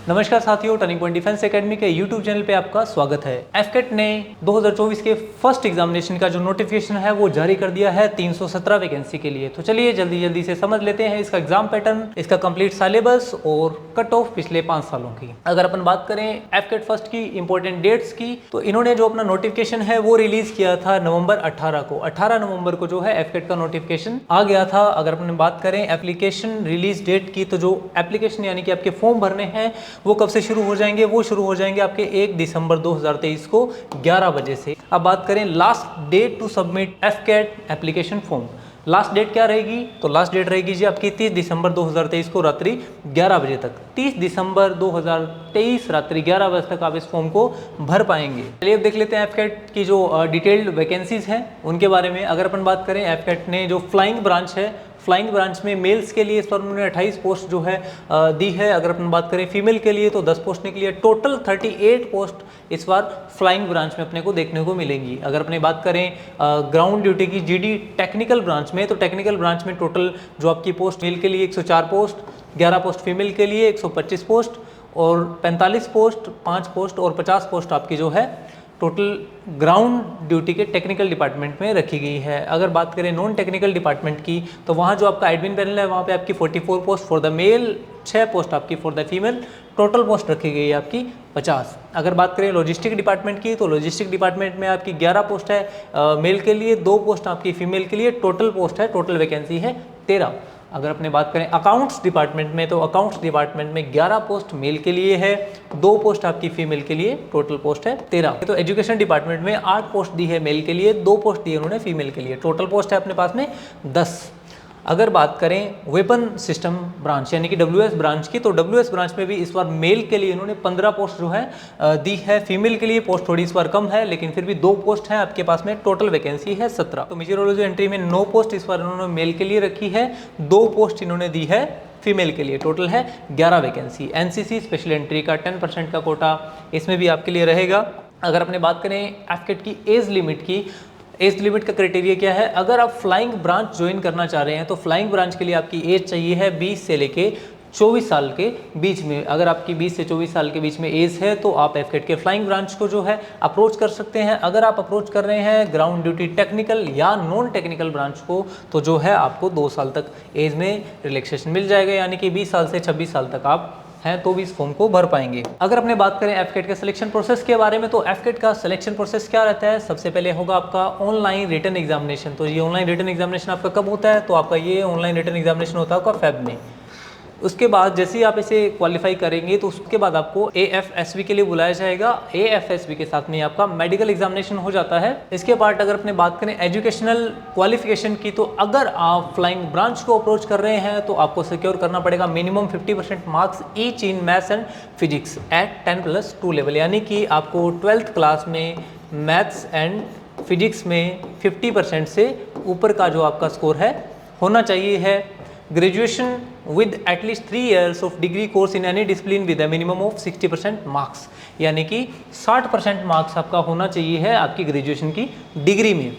नमस्कार साथियों, turning point defence academy के यूट्यूब चैनल पे आपका स्वागत है। एफकेट ने 2024 के फर्स्ट एग्जामिनेशन का जो नोटिफिकेशन है वो जारी कर दिया है 317 वैकेंसी के लिए। तो चलिए जल्दी से समझ लेते हैं इसका एग्जाम पैटर्न, इसका कंप्लीट सिलेबस और कट ऑफ पिछले 5 सालों की। अगर अपन बात करें एफकेट फर्स्ट की इंपॉर्टेंट डेट्स की, तो इन्होंने जो अपना नोटिफिकेशन है वो रिलीज किया था नवंबर 18 को। 18 नवंबर को जो है एफकेट का नोटिफिकेशन आ गया था। अगर अपन बात करें एप्लीकेशन रिलीज डेट की, तो जो एप्लीकेशन यानी कि आपके फॉर्म भरने हैं वो कब से शुरू हो जाएंगे? वो शुरू हो जाएंगे आपके 1 दिसंबर 2023 को 11 बजे से। अब बात करें लास्ट डेट टू सबमिट एफकेट एप्लीकेशन फॉर्म, लास्ट डेट क्या रहेगी? तो लास्ट डेट रहेगी जी आपकी 30 दिसंबर 2023 को रात्रि 11 बजे तक। 30 दिसंबर 2023 रात्रि 11 बजे तक आप इस फॉर्म को भर पाएंगे। चलिए अब देख लेते हैं एफकेट की जो डिटेल्ड वैकेंसीज हैं उनके बारे में। अगर अपन बात करें एफकेट ने जो फ्लाइंग ब्रांच है, फ्लाइंग ब्रांच में मेल्स के लिए इस बार उन्होंने 28 पोस्ट जो है दी है। अगर अपन बात करें फीमेल के लिए तो 10 पोस्ट निकली है। टोटल 38 पोस्ट इस बार फ्लाइंग ब्रांच में अपने को देखने को मिलेंगी। अगर अपने बात करें ग्राउंड ड्यूटी की जीडी टेक्निकल ब्रांच में, तो टेक्निकल ब्रांच में टोटल जो आपकी पोस्ट मेल के लिए 104 पोस्ट, 11 पोस्ट फीमेल के लिए 125 पोस्ट और 45 पोस्ट, 5 पोस्ट और 50 पोस्ट आपकी जो है टोटल ग्राउंड ड्यूटी के टेक्निकल डिपार्टमेंट में रखी गई है। अगर बात करें नॉन टेक्निकल डिपार्टमेंट की, तो वहाँ जो आपका एडमिन पैनल है वहाँ पे आपकी 44 post for the male, 6 post आपकी for the female, total post रखी गई है आपकी 50। अगर बात करें लॉजिस्टिक डिपार्टमेंट की, तो लॉजिस्टिक डिपार्टमेंट में आपकी 11 पोस्ट है मेल के लिए, 2 पोस्ट आपकी फीमेल के लिए, टोटल पोस्ट है, टोटल वैकेंसी है 13। अगर अपने बात करें अकाउंट्स डिपार्टमेंट में, तो अकाउंट्स डिपार्टमेंट में 11 पोस्ट मेल के लिए है, 2 पोस्ट आपकी फीमेल के लिए, टोटल पोस्ट है 13। तो एजुकेशन डिपार्टमेंट में 8 पोस्ट दी है मेल के लिए, 2 पोस्ट दी है उन्होंने फीमेल के लिए, टोटल पोस्ट है अपने पास में 10। अगर बात करें वेपन सिस्टम ब्रांच यानी कि डब्ल्यूएस ब्रांच की, तो डब्ल्यूएस ब्रांच में भी इस बार मेल के लिए इन्होंने 15 पोस्ट जो है दी है। फीमेल के लिए पोस्ट थोड़ी इस बार कम है, लेकिन फिर भी 2 पोस्ट हैं आपके पास में, टोटल वैकेंसी है 17। तो मेजरोलॉजी एंट्री में 9 पोस्ट इस बार इन्होंने मेल के लिए रखी है, 2 पोस्ट इन्होंने दी है फीमेल के लिए, टोटल है 11 वैकेंसी। एनसीसी स्पेशल एंट्री का 10% का कोटा इसमें भी आपके लिए रहेगा। अगर अपने बात करें एफकेट की एज लिमिट की, एज लिमिट का क्राइटेरिया क्या है? अगर आप फ्लाइंग ब्रांच ज्वाइन करना चाह रहे हैं तो फ्लाइंग ब्रांच के लिए आपकी एज चाहिए है 20 से लेके 24 साल के बीच में। अगर आपकी 20 से 24 साल के बीच में एज है तो आप एफकेट के फ्लाइंग ब्रांच को जो है अप्रोच कर सकते हैं। अगर आप अप्रोच कर रहे हैं ग्राउंड ड्यूटी टेक्निकल या नॉन टेक्निकल ब्रांच को, तो जो है आपको 2 साल तक एज में रिलैक्सेशन मिल जाएगा, यानी कि 20 साल से 26 साल तक आप हैं तो भी इस फॉर्म को भर पाएंगे। अगर अपने बात करें एफकेट के सिलेक्शन प्रोसेस के बारे में, तो एफकेट का सिलेक्शन प्रोसेस क्या रहता है? सबसे पहले होगा आपका ऑनलाइन रिटन एग्जामिनेशन। तो ये ऑनलाइन रिटन एग्जामिनेशन आपका कब होता है? तो आपका ये ऑनलाइन रिटन एग्जामिनेशन होता है आपका फेब में। उसके बाद जैसे ही आप इसे क्वालिफाई करेंगे तो उसके बाद आपको AFSB के लिए बुलाया जाएगा। AFSB के साथ में आपका मेडिकल एग्जामिनेशन हो जाता है। इसके बाद अगर अपने बात करें एजुकेशनल क्वालिफिकेशन की, तो अगर आप फ्लाइंग ब्रांच को अप्रोच कर रहे हैं तो आपको सिक्योर करना पड़ेगा minimum 50% marks each in maths and physics at 10+2 level, यानी कि आपको 12th क्लास में मैथ्स एंड फिजिक्स में 50% से ऊपर का जो आपका स्कोर है होना चाहिए है। Graduation with at least 3 years of degree course in any discipline with a minimum of 60% marks, यानी कि 60% मार्क्स आपका होना चाहिए है आपकी ग्रेजुएशन की डिग्री में।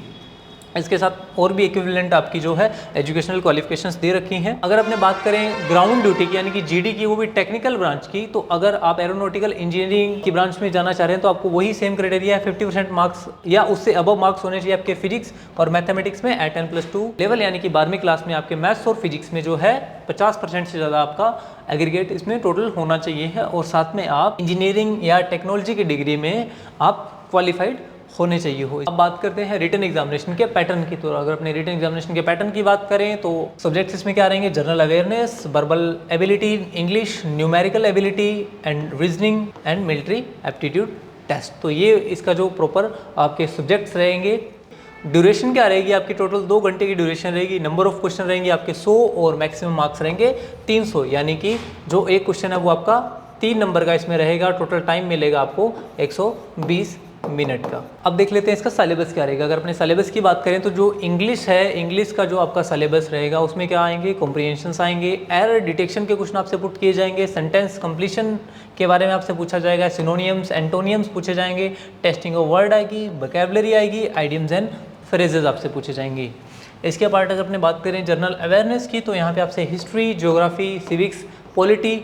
इसके साथ और भी इक्विवेलेंट आपकी जो है एजुकेशनल क्वालिफिकेशंस दे रखी हैं। अगर अपने बात करें ग्राउंड ड्यूटी की यानी कि जीडी की, वो भी टेक्निकल ब्रांच की, तो अगर आप एरोनॉटिकल इंजीनियरिंग की ब्रांच में जाना चाह रहे हैं तो आपको वही सेम क्राइटेरिया है, 50% मार्क्स या उससे अबव मार्क्स होने चाहिए आपके फिजिक्स और मैथमेटिक्स में एट 10+2 लेवल, यानी कि 12वीं क्लास में आपके मैथ्स और फिजिक्स में जो है 50% से ज़्यादा आपका एग्रीगेट इसमें टोटल होना चाहिए है। और साथ में आप इंजीनियरिंग या टेक्नोलॉजी की डिग्री में आप क्वालिफाइड होने चाहिए हो। अब बात करते हैं रिटन एग्जामिनेशन के पैटर्न की। तो अगर अपने रिटन एग्जामिनेशन के पैटर्न की बात करें तो सब्जेक्ट्स इसमें क्या रहेंगे? General awareness, verbal ability, English, numerical ability and reasoning and military aptitude test. तो ये इसका जो प्रॉपर आपके सब्जेक्ट्स रहेंगे। ड्यूरेशन क्या रहेगी आपकी? टोटल 2 घंटे की ड्यूरेशन रहेगी। नंबर ऑफ क्वेश्चन रहेंगे आपके 100 और मैक्सिमम मार्क्स रहेंगे 300, यानी कि जो एक क्वेश्चन है वो आपका 3 नंबर का इसमें रहेगा। टोटल टाइम मिलेगा आपको 120 मिनट का। अब देख लेते हैं इसका सिलेबस क्या रहेगा। अगर अपने सिलेबस की बात करें तो जो इंग्लिश है, इंग्लिश का जो आपका सिलेबस रहेगा उसमें क्या आएंगे? कॉम्प्रिहेंशंस आएंगे, एरर डिटेक्शन के क्वेश्चन आपसे पुट किए जाएंगे, सेंटेंस कंप्लीशन के बारे में आपसे पूछा जाएगा, सिनोनियम्स, एंटोनियम्स पूछे जाएंगे, टेस्टिंग ऑफ वर्ड आएगी, वोकैबुलरी आएगी, आइडियम्स एंड फ्रेजेस आपसे पूछे जाएंगे। इसके पार्ट अगर अपने बात करें जनरल अवेयरनेस की, तो यहाँ पे आपसे history, geography, civics, polity,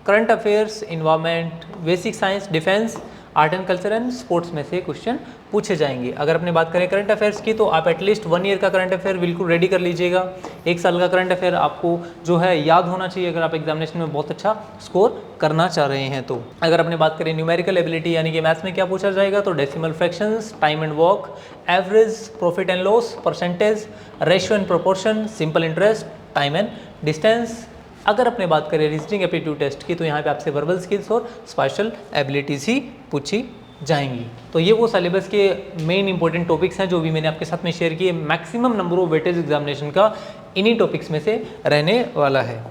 current affairs, environment, basic science, defence, art and culture and sports में से क्वेश्चन पूछे जाएंगे। अगर अपने बात करें करंट अफेयर्स की, तो आप एटलीस्ट 1 ईयर का करंट अफेयर बिल्कुल रेडी कर लीजिएगा। 1 साल का करंट अफेयर आपको जो है याद होना चाहिए अगर आप एग्जामिनेशन में बहुत अच्छा स्कोर करना चाह रहे हैं तो। अगर अपने बात करें न्यूमेरिकल एबिलिटी यानी कि मैथ्स में क्या पूछा जाएगा, तो decimal fractions, time and work, average, profit and loss, percentage, ratio and proportion, simple interest, time and distance. अगर अपने बात करें रीजनिंग एप्टीट्यूड टेस्ट की, तो यहाँ पे आपसे वर्बल स्किल्स और स्पेशल एबिलिटीज ही पूछी जाएंगी। तो ये वो सिलेबस के मेन इंपॉर्टेंट टॉपिक्स हैं जो भी मैंने आपके साथ में शेयर किए। Maximum number of weightage examination का इन्हीं टॉपिक्स में से रहने वाला है।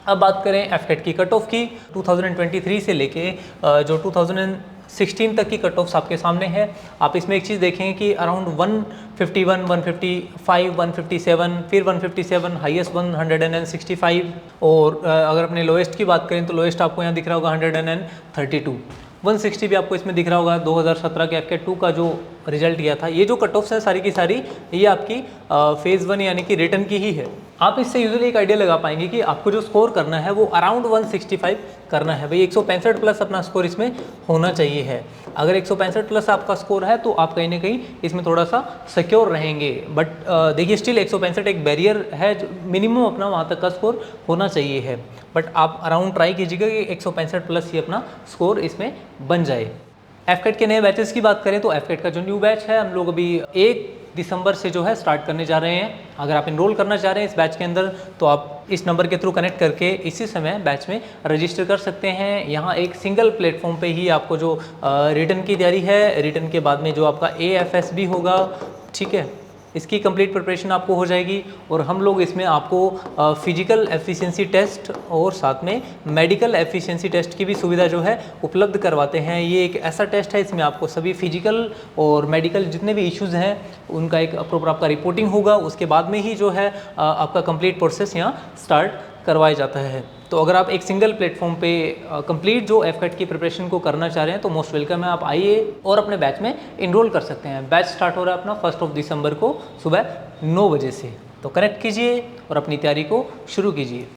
अब बात करें एफकेट की कट ऑफ की, 2023 से लेके जो 2016 तक की कट ऑफ्स आपके सामने है। आप इसमें एक चीज़ देखेंगे कि अराउंड 151, 155, 157, फिर 157, हाईएस्ट 165, और अगर अपने लोएस्ट की बात करें तो लोएस्ट आपको यहाँ दिख रहा होगा 132, 160 भी आपको इसमें दिख रहा होगा। 2017 के एफकेट 2 का जो रिजल्ट किया था, ये जो कट ऑफ्स है सारी की सारी ये आपकी फेज़ 1 यानी कि रिटर्न की ही है। आप इससे यूजुअली एक आइडिया लगा पाएंगे कि आपको जो स्कोर करना है वो अराउंड 165 करना है। भाई 165 प्लस अपना स्कोर इसमें होना चाहिए है। अगर 165 प्लस आपका स्कोर है तो आप कहीं ना कहीं इसमें थोड़ा सा सिक्योर रहेंगे। बट देखिए स्टिल 165 एक बैरियर है, जो मिनिमम अपना वहाँ तक का स्कोर होना चाहिए है। बट आप अराउंड ट्राई कीजिएगा कि 165 प्लस ही अपना स्कोर इसमें बन जाए। एफकेट के नए बैचेस की बात करें तो एफकेट का जो न्यू बैच है हम लोग अभी 1 दिसंबर से जो है स्टार्ट करने जा रहे हैं। अगर आप इनरोल करना चाह रहे हैं इस बैच के अंदर तो आप इस नंबर के थ्रू कनेक्ट करके इसी समय बैच में रजिस्टर कर सकते हैं। यहाँ एक सिंगल प्लेटफॉर्म पे ही आपको जो रिटर्न की तैयारी है, रिटर्न के बाद में जो आपका AFS भी होगा, ठीक है, इसकी कंप्लीट प्रिपरेशन आपको हो जाएगी। और हम लोग इसमें आपको फिजिकल एफिशिएंसी टेस्ट और साथ में मेडिकल एफिशिएंसी टेस्ट की भी सुविधा जो है उपलब्ध करवाते हैं। ये एक ऐसा टेस्ट है, इसमें आपको सभी फिजिकल और मेडिकल जितने भी इश्यूज़ हैं उनका एक प्रॉपर आपका रिपोर्टिंग होगा। उसके बाद में ही जो है आपका कंप्लीट प्रोसेस यहाँ स्टार्ट करवाया जाता है। तो अगर आप एक सिंगल प्लेटफॉर्म पे कंप्लीट जो एफकेट की प्रिपरेशन को करना चाह रहे हैं तो मोस्ट वेलकम है, आप आइए और अपने बैच में इनरोल कर सकते हैं। बैच स्टार्ट हो रहा है अपना 1 दिसंबर को सुबह 9 बजे से। तो कनेक्ट कीजिए और अपनी तैयारी को शुरू कीजिए।